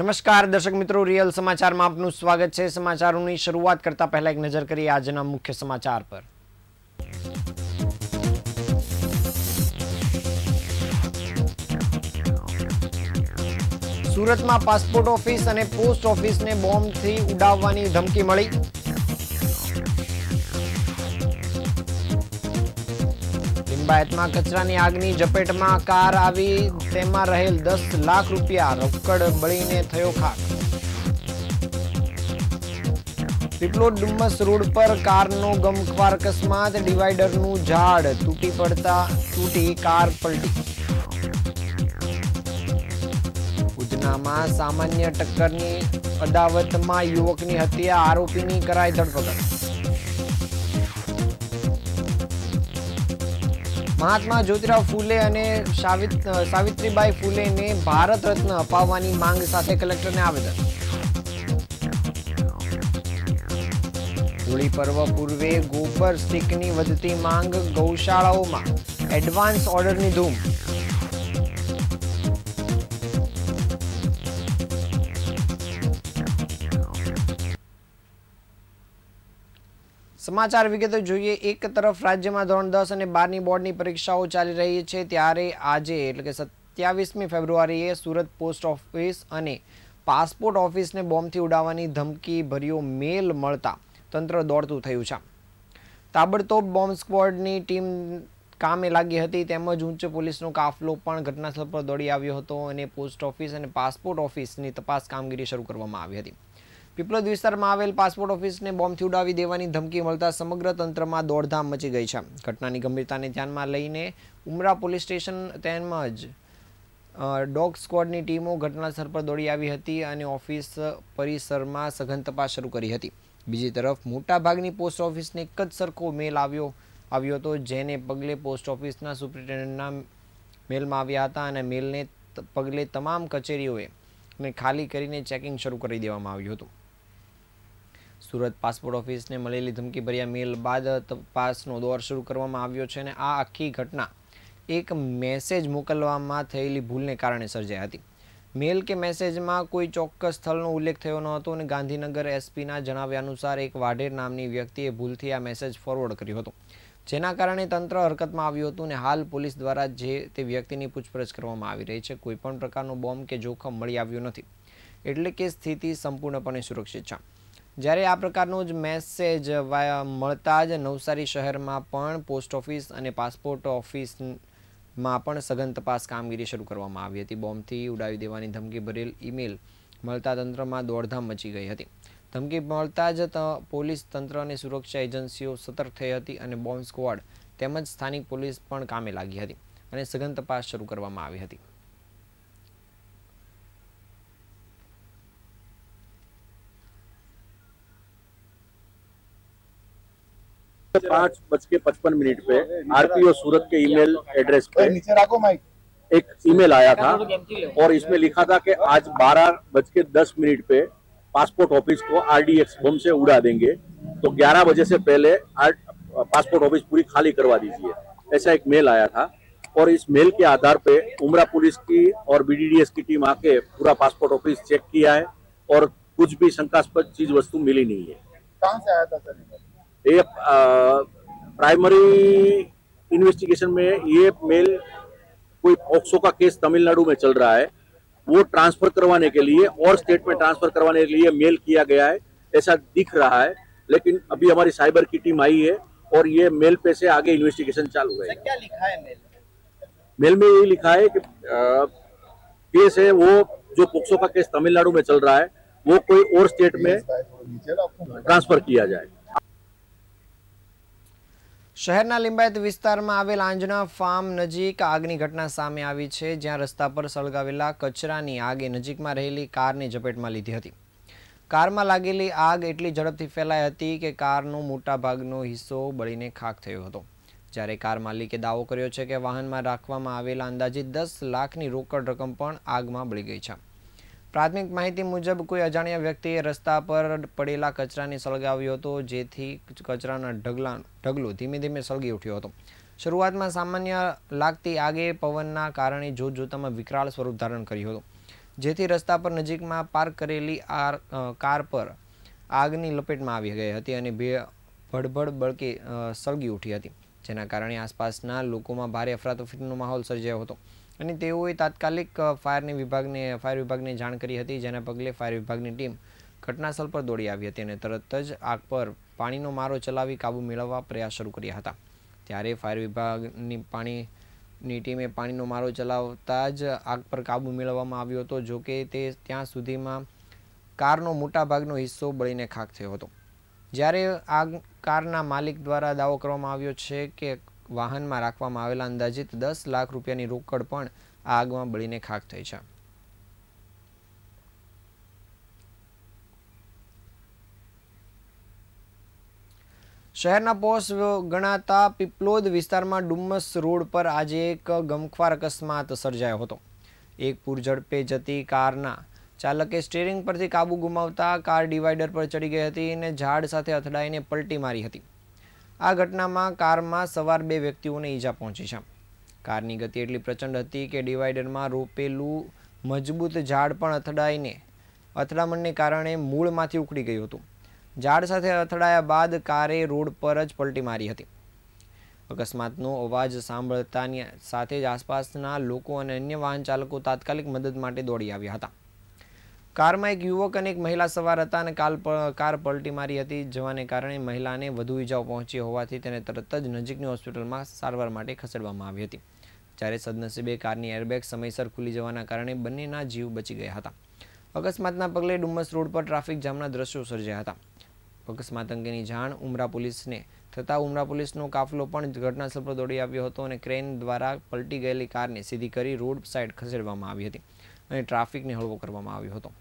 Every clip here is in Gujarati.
નમસ્કાર દર્શક મિત્રો, રિયલ સમાચારમાં આપનું સ્વાગત છે। સમાચારોની શરૂઆત કરતા પહેલા એક નજર કરીએ આજના મુખ્ય સમાચાર પર। સુરતમાં પાસપોર્ટ ઓફિસ અને પોસ્ટ ઓફિસને બોમ્બથી ઉડાવવાની ધમકી મળી। લિંબાયતમાં કચરાની આગની ઝપેટમાં કાર આવી, તેમાં રહેલ 10 લાખ રૂપિયા રોકડ બળીને થયો ખાક। પીપલોદ ડુમ્મસ રોડ પર કારનો ગમખ્વાર અકસ્માત, ડિવાઈડરનું ઝાડ તૂટી કાર પલટી। ઉધનામાં સામાન્ય ટક્કરની અદાવતમાં યુવકની હત્યા, આરોપીની કરાઈ ધરપકડ। મહાત્મા જ્યોતિરાવ ફૂલે અને સાવિત્રીબાઈ ફૂલેને ભારત રત્ન અપાવવાની માંગ સાથે કલેક્ટરને આવેદન। હોળી પર્વ પૂર્વે ગોબર સ્ટીકની વધતી માંગ, ગૌશાળાઓમાં એડવાન્સ ઓર્ડરની ધૂમ। સમાચાર વિગતો જોઈએ। એક તરફ રાજ્યમાં ધોરણ 10 અને 12ની બોર્ડની પરીક્ષાઓ ચાલી રહી છે, ત્યારે આજે એટલે કે 27મી ફેબ્રુઆરીએ સુરત પોસ્ટ ઓફિસ અને પાસપોર્ટ ઓફિસને બોમ્બથી ઉડાવવાની ધમકી ભર્યો મેલ મળતા તંત્ર દોડતું થયું છે। તાબડતોબ બોમ્બ સ્ક્વોડની ટીમ કામે લાગી હતી, તેમજ ઉચ્ચ પોલીસનો કાફલો પણ ઘટનાસ્થળ પર દોડી આવ્યો હતો અને પોસ્ટ ઓફિસ અને પાસપોર્ટ ઓફિસની તપાસ કામગીરી શરૂ કરવામાં આવી હતી। પીપલોદ વિસ્તારમાં આવેલ પાસપોર્ટ ઓફિસને બોમ્બથી ઉડાવી દેવાની ધમકી મળતા સમગ્ર તંત્રમાં દોડધામ મચી ગઈ છે। ઘટનાની ગંભીરતાને ધ્યાનમાં લઈને ઉમરા પોલીસ સ્ટેશન તેમજ ડોગ સ્ક્વોડની ટીમો ઘટનાસ્થળ પર દોડી આવી હતી અને ઓફિસ પરિસરમાં સઘન તપાસ શરૂ કરી હતી। બીજી તરફ મોટાભાગની પોસ્ટ ઓફિસને એક જ સરખો મેલ આવ્યો હતો, જેને પગલે પોસ્ટ ઓફિસના સુપ્રિન્ટેન્ડન્ટના મેલમાં આવ્યા હતા અને મેલને પગલે તમામ કચેરીઓએ ખાલી કરીને ચેકિંગ શરૂ કરી દેવામાં આવ્યું હતું। સુરત પાસપોર્ટ ઓફિસને મળેલી ધમકીભર્યા મેલ બાદ તપાસનો દોર શરૂ કરવામાં આવ્યો છે અને આ આખી ઘટના એક મેસેજ મોકલવામાં થયેલી ભૂલને કારણે સર્જાઈ હતી। મેલ કે મેસેજમાં કોઈ ચોક્કસ સ્થળનો ઉલ્લેખ થયો ન હતો અને ગાંધીનગર એસપીના જણાવ્યા અનુસાર એક વાઢેર નામની વ્યક્તિએ ભૂલથી આ મેસેજ ફોરવર્ડ કર્યો હતો, જેના કારણે તંત્ર હરકતમાં આવ્યું હતું અને હાલ પોલીસ દ્વારા તે વ્યક્તિની પૂછપરછ કરવામાં આવી રહી છે। કોઈ પણ પ્રકારનો બોમ્બ કે જોખમ મળી આવ્યું નથી, એટલે કે સ્થિતિ સંપૂર્ણપણે સુરક્ષિત છે। જ્યારે આ પ્રકારનો જ મેસેજ મળતા જ નવસારી શહેરમાં પણ પોસ્ટ ઓફિસ અને પાસપોર્ટ ઓફિસમાં પણ સઘન તપાસ કામગીરી શરૂ કરવામાં આવી હતી। બોમ્બથી ઉડાવી દેવાની ધમકી ભરેલ ઈમેલ મળતા તંત્રમાં દોડધામ મચી ગઈ હતી। ધમકી મળતા જ પોલીસ તંત્ર અને સુરક્ષા એજન્સીઓ સતર્ક થઈ હતી અને બોમ્બ સ્ક્વોડ તેમજ સ્થાનિક પોલીસ પણ કામે લાગી હતી અને સઘન તપાસ શરૂ કરવામાં આવી હતી। 5:55 पे आरपीओ सूरत के ईमेल एड्रेस पे एक ईमेल आया था और इसमें लिखा था कि आज 12:10 पे पासपोर्ट ऑफिस को आरडीएक्स बम से उड़ा देंगे, तो 11 बजे से पहले पासपोर्ट ऑफिस पूरी खाली करवा दीजिए, ऐसा एक मेल आया था। और इस मेल के आधार पे उमरा पुलिस की और बीडीडीएस की टीम आके पूरा पासपोर्ट ऑफिस चेक किया है और कुछ भी शंकास्पद चीज वस्तु मिली नहीं है। कहाँ से आया था सर? ये प्राइमरी इन्वेस्टिगेशन में ये मेल कोई पॉक्सो का केस तमिलनाडु में चल रहा है, वो ट्रांसफर करवाने के लिए और स्टेट में ट्रांसफर करवाने के लिए मेल किया गया है, ऐसा दिख रहा है। लेकिन अभी हमारी साइबर की टीम आई है और ये मेल पे से आगे इन्वेस्टिगेशन चालू है। क्या लिखा है मेल में? मेल में ये लिखा है कि केस है वो जो पॉक्सो का केस तमिलनाडु में चल रहा है, वो कोई और स्टेट में ट्रांसफर किया जाए। શહેરના લિંબાયત વિસ્તારમાં આવેલ આંજણા ફાર્મ નજીક આગની ઘટના સામે આવી છે, જ્યાં રસ્તા પર સળગાવેલા કચરાની આગે નજીકમાં રહેલી કારને ઝપેટમાં લીધી હતી। કારમાં લાગેલી આગ એટલી ઝડપથી ફેલાઈ હતી કે કારનો મોટા ભાગનો હિસ્સો બળીને ખાખ થયો હતો। જ્યારે કાર માલિકે દાવો કર્યો છે કે વાહનમાં રાખવામાં આવેલા અંદાજિત 10 લાખની રોકડ રકમ પણ આગમાં બળી ગઈ છે। પ્રાથમિક માહિતી મુજબ કોઈ અજાણ્યા વ્યક્તિએ રસ્તા પર પડેલા કચરાને સળગાવ્યો હતો, જેથી કચરાનો ઢગલો ધીમે ધીમે સળગી ઉઠ્યો હતો। શરૂઆતમાં સામાન્ય લાગતી આગે પવનના કારણે જોતજોતામાં વિકરાળ સ્વરૂપ ધારણ કર્યું હતું। જેથી રસ્તા પર નજીકમાં પાર્ક કરેલી કાર પર આગની લપેટમાં આવી ગઈ હતી અને ભડભડ બળકી સળગી ઉઠી હતી, જેના કારણે આસપાસના લોકોમાં ભારે અફરાતફરીનો માહોલ સર્જાયો હતો અને તેઓએ તાત્કાલિક ફાયર વિભાગને જાણ કરી હતી, જેના પગલે ફાયર વિભાગની ટીમ ઘટનાસ્થળ પર દોડી આવી હતી અને તરત જ આગ પર પાણીનો મારો ચલાવી કાબુ મેળવવા પ્રયાસ શરૂ કર્યા હતા. ત્યારે ફાયર વિભાગની ટીમે પાણીનો મારો ચલાવતા જ આગ પર કાબુ મેળવવામાં આવ્યો હતો. જોકે તે ત્યાં સુધીમાં કારનો મોટા ભાગનો હિસ્સો બળીને ખાખ થયો હતો. જ્યારે કારના માલિક દ્વારા દાવો કરવામાં આવ્યો છે કે વાહનમાં રાખવામાં આવેલા અંદાજિત 10 લાખ રૂપિયાની રોકડ પણ આ આગમાં બળીને ખાખ થઈ છે. શહેરના પોશ ગણાતા પીપલોદ વિસ્તારમાં ડુમ્મસ રોડ પર આજે એક ગમખ્વાર અકસ્માત સર્જાયો હતો. એક પૂરઝડપે જતી કારના ચાલકે સ્ટીયરિંગ પરથી કાબુ ગુમાવતા કાર ડિવાઈડર પર ચડી ગઈ હતી અને ઝાડ સાથે અથડાઈને પલટી મારી હતી. આ ઘટનામાં કારમાં સવાર 2 વ્યક્તિઓને ઈજા પહોંચી છે. કારની ગતિ એટલી પ્રચંડ હતી કે ડિવાઈડરમાં રોપેલું મજબૂત ઝાડ પણ અથડામણને કારણે મૂળમાંથી ઉખડી ગયું હતું. ઝાડ સાથે અથડાયા બાદ કારે રોડ પર જ પલટી મારી હતી. અકસ્માતનો અવાજ સાંભળતાની સાથે જ આસપાસના લોકો અને અન્ય વાહન ચાલકો તાત્કાલિક મદદ માટે દોડી આવ્યા હતા. કારમાં એક યુવક અને એક મહિલા સવાર હતા અને કાર પલટી મારી હતી, જેવાને કારણે મહિલાને વધુ ઈજાઓ પહોંચી હોવાથી તેને તરત જ નજીકની હોસ્પિટલમાં સારવાર માટે ખસેડવામાં આવી હતી. જ્યારે સદનસીબે કારની એરબેગ સમયસર ખુલી જવાના કારણે બંનેના જીવ બચી ગયા હતા. અકસ્માતના પગલે ડુમ્મસ રોડ પર ટ્રાફિક જામના દ્રશ્યો સર્જાયા હતા. અકસ્માત અંગેની જાણ ઉમરા પોલીસને થતાં ઉમરા પોલીસનો કાફલો પણ ઘટનાસ્થળ પર દોડી આવ્યો હતો અને ક્રેન દ્વારા પલટી ગયેલી કારને સીધી કરી રોડ સાઈડ ખસેડવામાં આવી હતી અને ટ્રાફિકને હળવો કરવામાં આવ્યો હતો.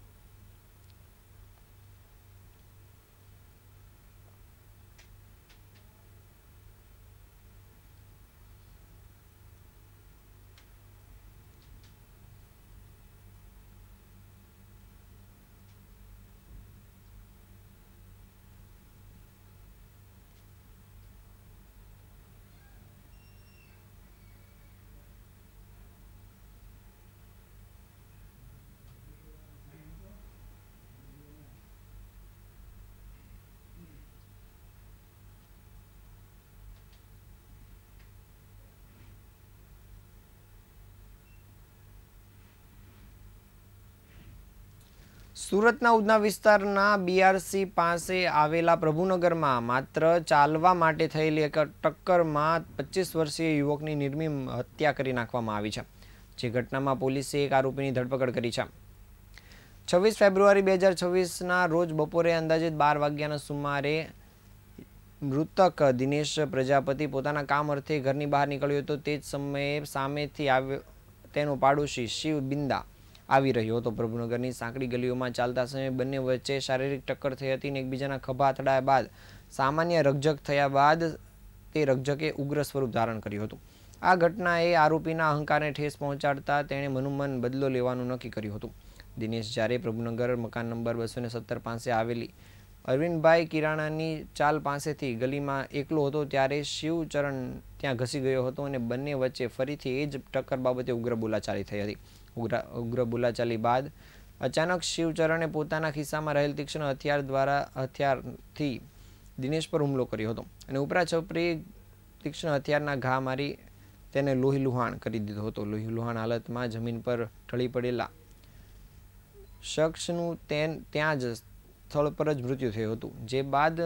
સુરતના ઉધના વિસ્તારના બીઆરસી પાસે આવેલા પ્રભુનગરમાં માત્ર ચાલવા માટે થયેલી એક ટક્કરમાં 25 વર્ષીય યુવકની નિર્મમ હત્યા કરી નાખવામાં આવી છે. જે ઘટનામાં પોલીસે એક આરોપીની ધરપકડ કરી છે. 26 ફેબ્રુઆરી 2026ના રોજ બપોરે અંદાજિત 12 વાગ્યાના સુમારે મૃતક દિનેશ પ્રજાપતિ પોતાના કામ અર્થે ઘરની બહાર નીકળ્યો હતો. તે જ સમયે સામેથી તેનો પાડોશી શિવ બિંદા આવી રહ્યો હતો. પ્રભુનગરની સાંકડી ગલીઓમાં ચાલતા સમયે બંને વચ્ચે શારીરિક ટક્કર થઈ હતી અને એકબીજાના ખભા અથડાયા બાદ સામાન્ય રકઝક થયા બાદ તે રકઝકે ઉગ્ર સ્વરૂપ ધારણ કર્યું હતું. આ ઘટનાએ આરોપીના અહંકારને ઠેસ પહોંચાડતા તેણે મનોમન બદલો લેવાનું નક્કી કર્યું હતું. દિનેશ જ્યારે પ્રભુનગર મકાન નંબર 217 પાસે આવેલી અરવિંદભાઈ કિરાણાની ચાલ પાસેથી ગલીમાં એકલો હતો ત્યારે શિવચરણ ત્યાં ઘસી ગયો હતો અને બંને વચ્ચે ફરીથી એ જ ટક્કર બાબતે ઉગ્ર બોલાચાલી થઈ હતી. ઉગ્ર બોલાચાલી બાદ અચાનક શિવચરણે પોતાના ખિસ્સામાં રહેલ તીક્ષ્ણ હથિયારથી દિનેશ પર હુમલો કર્યો હતો અને ઉપરાછપરી તીક્ષ્ણ હથિયારના ઘા મારી તેને લોહીલુહાણ કરી દીધો હતો. લોહીલુહાણ હાલતમાં જમીન પર ઢળી પડેલા શખ્સનું ત્યાં જ સ્થળ પર જ મૃત્યુ થયું હતું. જે બાદ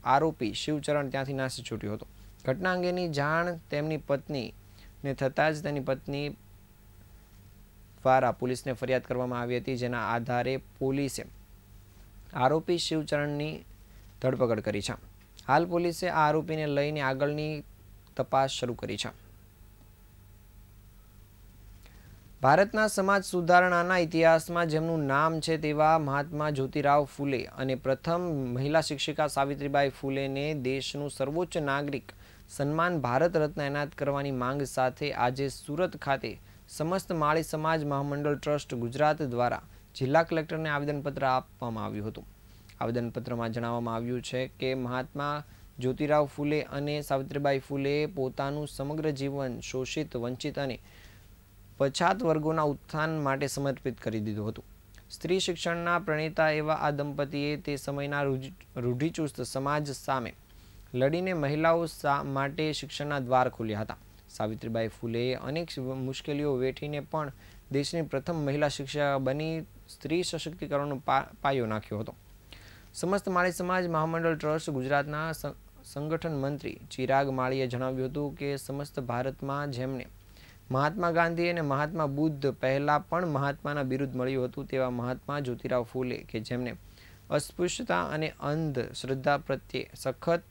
આરોપી શિવચરણ ત્યાંથી નાસી છૂટ્યો હતો. ઘટના અંગેની જાણ તેમની પત્નીને થતાં જ તેની પત્ની દ્વારા પોલીસને ફરિયાદ કરવામાં આવી હતી, જેના આધારે પોલીસે આરોપી શિવચરણની ધરપકડ કરી છે. હાલ પોલીસે આ આરોપીને લઈને આગળની તપાસ શરૂ કરી છે. ભારતના સમાજ સુધારણાના ઇતિહાસમાં જેમનું નામ છે તેવા મહાત્મા જ્યોતિરાવ ફૂલે અને પ્રથમ મહિલા શિક્ષિકા સાવિત્રીબાઈ ફૂલેને દેશનું સર્વોચ્ચ નાગરિક સન્માન ભારત રત્ન એનાયત કરવાની માંગ સાથે આજે સુરત ખાતે સમસ્ત માળી સમાજ મહામંડળ ટ્રસ્ટ ગુજરાત દ્વારા જિલ્લા કલેક્ટરને આવેદનપત્ર આપવામાં આવ્યું હતું. આવેદનપત્રમાં જણાવવામાં આવ્યું છે કે મહાત્મા જ્યોતિરાવ ફૂલે અને સાવિત્રીબાઈ ફૂલેએ પોતાનું સમગ્ર જીવન શોષિત, વંચિત અને પછાત વર્ગોના ઉત્થાન માટે સમર્પિત કરી દીધું હતું. સ્ત્રી શિક્ષણના પ્રણેતા એવા આ દંપતીએ તે સમયના રૂઢિચુસ્ત સમાજ સામે લડીને મહિલાઓ માટે શિક્ષણના દ્વાર ખોલ્યા હતા. સાવિત્રીબાઈ ફૂલેએ અનેક મુશ્કેલીઓ વેઠીને પણ દેશની પ્રથમ મહિલા શિક્ષિકા બની સ્ત્રી સશક્તિકરણનો પાયો નાખ્યો હતો. સમસ્ત માળી સમાજ મહામંડળ ટ્રસ્ટ ગુજરાતના સંગઠન મંત્રી ચિરાગ માળીએ જણાવ્યું હતું કે સમસ્ત ભારતમાં જેમને મહાત્મા ગાંધી અને મહાત્મા બુદ્ધ પહેલાં પણ મહાત્માના બિરુદ મળ્યું હતું તેવા મહાત્મા જ્યોતિરાવ ફૂલે કે જેમને અસ્પૃશ્યતા અને અંધશ્રદ્ધા પ્રત્યે સખત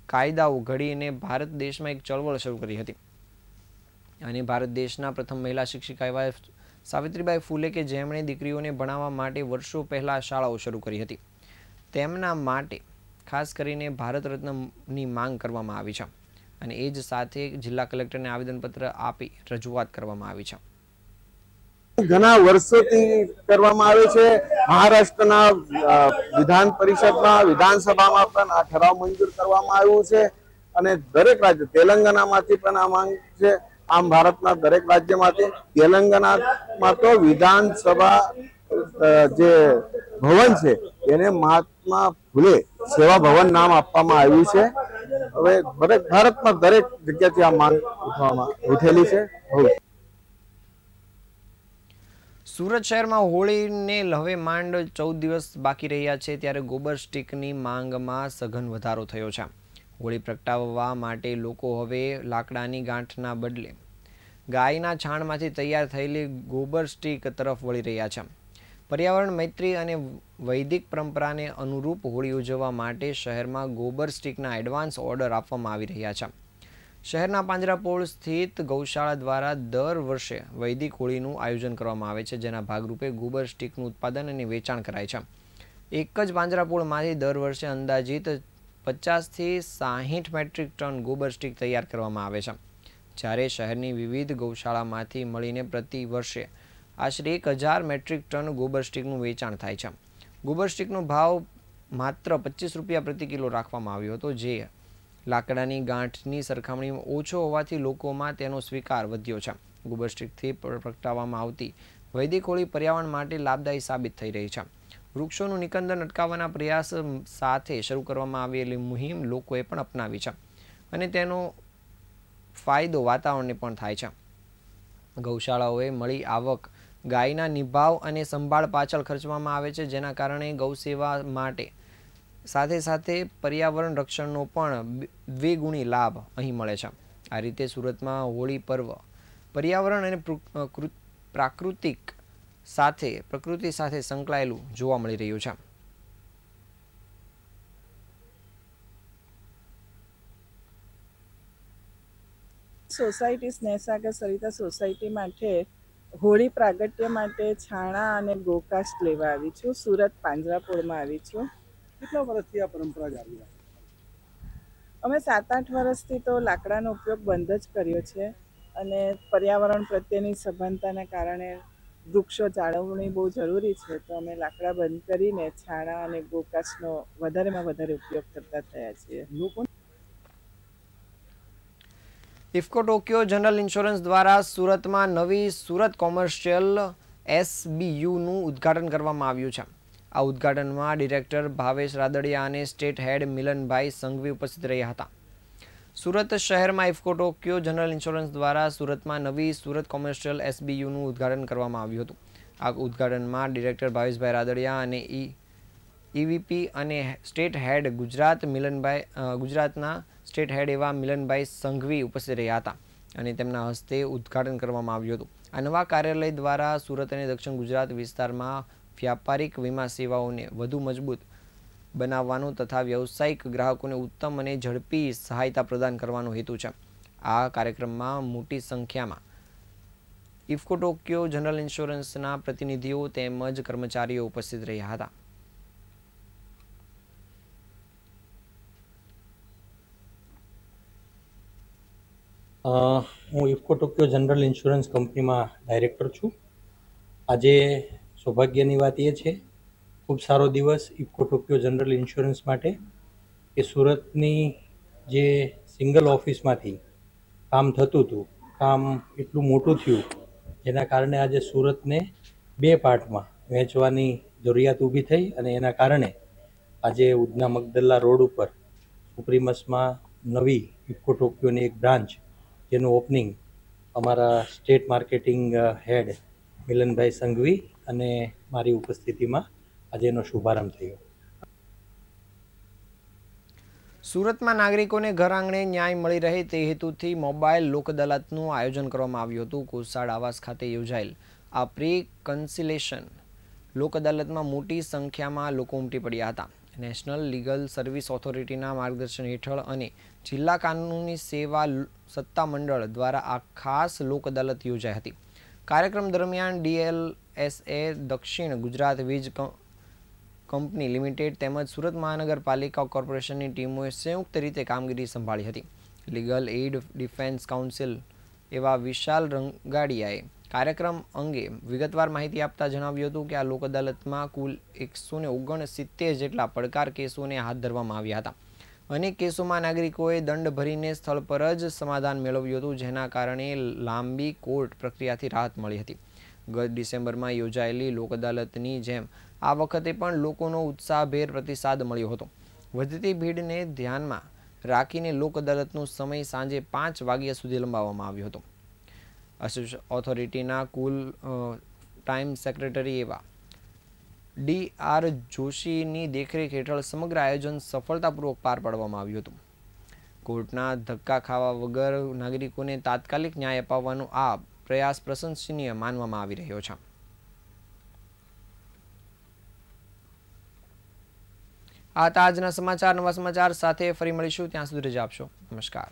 કાયદાઓ ઘડીને ભારત દેશમાં એક ચળવળ શરૂ કરી હતી. અને ભારત દેશના પ્રથમ મહિલા શિક્ષિકા એવા સાવિત્રીબાઈ ફૂલે કે જેમણે દીકરીઓને ભણાવવા માટે વર્ષો પહેલાં શાળાઓ શરૂ કરી હતી, તેમના માટે ખાસ કરીને ભારત રત્નની માંગ કરવામાં આવી છે અને એ જ સાથે જિલ્લા કલેક્ટરને આવેદનપત્ર આપી રજૂઆત કરવામાં આવી છે. ઘણા વર્ષોથી કરવામાં આવે છે. મહારાષ્ટ્રના વિધાન પરિષદમાં, વિધાનસભામાં પણ આ ઠરાવ મંજૂર કરવામાં આવ્યું છે અને દરેક રાજ્ય, તેલંગાનામાંથી પણ આ માંગ છે. આમ ભારતના દરેક રાજ્યમાંથી, તેલંગાનામાં તો વિધાનસભા જે ભવન છે એને મહાત્મા ફૂલે સેવા ભવન નામ આપવામાં આવ્યું છે. હવે ભારતમાં દરેક જગ્યાથી આ માંગ ઉઠેલી છે. સુરત શહેરમાં હોળીને હવે માંડ 14 દિવસ બાકી રહ્યા છે ત્યારે ગોબર સ્ટીકની માંગમાં સઘન વધારો થયો છે. હોળી પ્રગટાવવા માટે લોકો હવે લાકડાની ગાંઠના બદલે ગાયના છાણમાંથી તૈયાર થયેલી ગોબર સ્ટીક તરફ વળી રહ્યા છે. પર્યાવરણ મૈત્રી અને વૈદિક પરંપરાને અનુરૂપ હોળી ઉજવવા માટે શહેરમાં ગોબર સ્ટીકના એડવાન્સ ઓર્ડર આપવામાં આવી રહ્યા છે. શહેરના પાંજરાપોળ સ્થિત ગૌશાળા દ્વારા દર વર્ષે વૈદિક હોળીનું આયોજન કરવામાં આવે છે, જેના ભાગરૂપે ગોબર સ્ટીકનું ઉત્પાદન અને વેચાણ કરાય છે. એક જ પાંજરાપોળમાંથી દર વર્ષે અંદાજિત 50 થી 60 મેટ્રિક ટન ગોબર સ્ટીક તૈયાર કરવામાં આવે છે, જ્યારે શહેરની વિવિધ ગૌશાળામાંથી મળીને પ્રતિ વર્ષે આશરે 1000 મેટ્રિક ટન ગોબર સ્ટીકનું વેચાણ થાય છે. ગોબર સ્ટીકનો ભાવ માત્ર 25 રૂપિયા પ્રતિ કિલો રાખવામાં આવ્યો હતો, જે લાકડાની ગાંઠની સરખામણીમાં ઓછો હોવાથી લોકોમાં તેનો સ્વીકાર વધ્યો છે. ગોબર સ્ટીકથી પ્રગટાવવામાં આવતી વૈદિક હોળી પર્યાવરણ માટે લાભદાયી સાબિત થઈ રહી છે. વૃક્ષોનું નિકંદન અટકાવવાના પ્રયાસ સાથે શરૂ કરવામાં આવેલી મુહિમ લોકોએ પણ અપનાવી છે અને તેનો ફાયદો વાતાવરણને પણ થાય છે. ગૌશાળાઓએ મળી આવક ગાયના નિભાવ અને સંભાળ પાછળ ખર્ચવામાં આવે છે, જેના કારણે ગૌસેવા માટે સાથે સાથે પર્યાવરણ રક્ષણનો પણ દ્વિગુણી લાભ અહીં મળે છે. આ રીતે સુરતમાં હોળી પર્વ પર્યાવરણ અને પ્રકૃતિ સાથે સંકળાયેલું જોવા મળી રહ્યું છે. સોસાયટી સ્નેહસાગર સરિતા સોસાયટી માટે હોળી પ્રાગટ્ય માટે છાણા અને ગોકાસ્ટ લેવા આવી છું. સુરત પાંજરાપોળમાં આવી છું. કેટલા વર્ષથી આ પરંપરા જાળવી રાખી? અમે 7-8 વર્ષથી તો લાકડાનો ઉપયોગ બંધ જ કર્યો છે અને પર્યાવરણ પ્રત્યેની સભાનતાના કારણે વૃક્ષો જાળવણી બહુ જરૂરી છે, તો અમે લાકડા બંધ કરીને છાણા અને ગોકાસ્ટનો વધારેમાં વધારે ઉપયોગ કરતા થયા છીએ. ઇફકો ટોક્યો જનરલ ઇન્સ્યોરન્સ દ્વારા સુરતમાં નવી સુરત કોમર્શિયલ SBUનું ઉદ્ઘાટન કરવામાં આવ્યું છે. આ ઉદ્ઘાટનમાં ડિરેક્ટર ભાવેશ રાદડિયા અને સ્ટેટ હેડ મિલનભાઈ સંઘવી ઉપસ્થિત રહ્યા હતા. સુરત શહેરમાં ઇફકો ટોક્યો જનરલ ઇન્સ્યોરન્સ દ્વારા સુરતમાં નવી સુરત કોમર્શિયલ SBUનું ઉદ્ઘાટન કરવામાં આવ્યું હતું. આ ઉદ્ઘાટનમાં ડિરેક્ટર ભાવેશભાઈ રાદડિયા અને EVP અને સ્ટેટ હેડ ગુજરાતના સ્ટેટ હેડ એવા મિલનભાઈ સંઘવી ઉપસ્થિત રહ્યા હતા અને તેમના હસ્તે ઉદ્ઘાટન કરવામાં આવ્યું હતું. આ નવા કાર્યાલય દ્વારા સુરત અને દક્ષિણ ગુજરાત વિસ્તારમાં વ્યાપારિક વીમા સેવાઓને વધુ મજબૂત બનાવવાનો તથા વ્યવસાયિક ગ્રાહકોને ઉત્તમ અને ઝડપી સહાયતા પ્રદાન કરવાનો હેતુ છે. આ કાર્યક્રમમાં મોટી સંખ્યામાં ઇફકો ટોક્યો જનરલ ઇન્સ્યોરન્સના પ્રતિનિધિઓ તેમજ કર્મચારીઓ ઉપસ્થિત રહ્યા હતા. હું ઇફકો ટોક્યો જનરલ ઇન્સ્યોરન્સ કંપનીમાં ડાયરેક્ટર છું. આજે સૌભાગ્યની વાત એ છે, ખૂબ સારો દિવસ ઇફકો ટોક્યો જનરલ ઇન્સ્યોરન્સ માટે, કે સુરતની જે સિંગલ ઓફિસમાંથી કામ થતું હતું કામ એટલું મોટું થયું જેના કારણે આજે સુરતને 2 પાર્ટમાં વહેંચવાની જરૂરિયાત ઊભી થઈ અને એના કારણે આજે ઉધના મગદલ્લા રોડ ઉપર સુપ્રીમસમાં નવી ઇફકો ટોક્યોની એક બ્રાન્ચ જેનું ઓપનિંગ અમારા સ્ટેટ માર્કેટિંગ હેડ મિલનભાઈ સંઘવી અને મારી ઉપસ્થિતિમાં આજે એનો શુભારંભ થયો. સુરતમાં નાગરિકોને ઘર આંગણે ન્યાય મળી રહે તે હેતુથી મોબાઈલ લોક અદાલતનું આયોજન કરવામાં આવ્યું હતું. કોસાડ આવાસ ખાતે યોજાયેલ આ પ્રી કન્સિલેશન લોક અદાલતમાં મોટી સંખ્યામાં લોકો ઉમટી પડ્યા હતા. નેશનલ લીગલ સર્વિસ ઓથોરિટીના માર્ગદર્શન હેઠળ અને જિલ્લા કાનૂની સેવા સત્તામંડળ દ્વારા આ ખાસ લોક અદાલત યોજાઈ હતી. કાર્યક્રમ દરમિયાન DLSA દક્ષિણ ગુજરાત વીજ કંપની લિમિટેડ તેમજ સુરત મહાનગરપાલિકા કોર્પોરેશનની ટીમોએ સંયુક્ત રીતે કામગીરી સંભાળી હતી. લીગલ એઇડ ડિફેન્સ કાઉન્સિલ એવા વિશાલ રંગાડિયાએ કાર્યક્રમ અંગે વિગતવાર માહિતી આપતા જણાવ્યું હતું કે આ લોક અદાલતમાં કુલ 169 જેટલા પડકાર કેસોને હાથ ધરવામાં આવ્યા હતા. અનેક કેસોમાં નાગરિકોએ દંડ ભરીને સ્થળ પર જ સમાધાન મેળવ્યું હતું, જેના કારણે લાંબી કોર્ટ પ્રક્રિયાથી રાહત મળી હતી. ગત ડિસેમ્બરમાં યોજાયેલી લોક અદાલતની જેમ આ વખતે પણ લોકોનો ઉત્સાહભેર પ્રતિસાદ મળ્યો હતો. વધતી ભીડને ધ્યાનમાં રાખીને લોક અદાલતનો સમય સાંજે 5 વાગ્યા સુધી લંબાવવામાં આવ્યો હતો. ઓથોરિટીના કુલ ટાઈમ સેક્રેટરી એવા DR જોશીની દેખરેખ હેઠળ સમગ્ર આયોજન સફળતાપૂર્વક પાર પાડવામાં આવ્યું હતું. કોર્ટના ધક્કા ખાવા વગર નાગરિકોને તાત્કાલિક ન્યાય અપાવવાનો આ પ્રયાસ પ્રશંસનીય માનવામાં આવી રહ્યો છે. આ હતા આજના સમાચાર. નવા સમાચાર સાથે ફરી મળીશું. ત્યાં સુધી રજા આપશો. નમસ્કાર.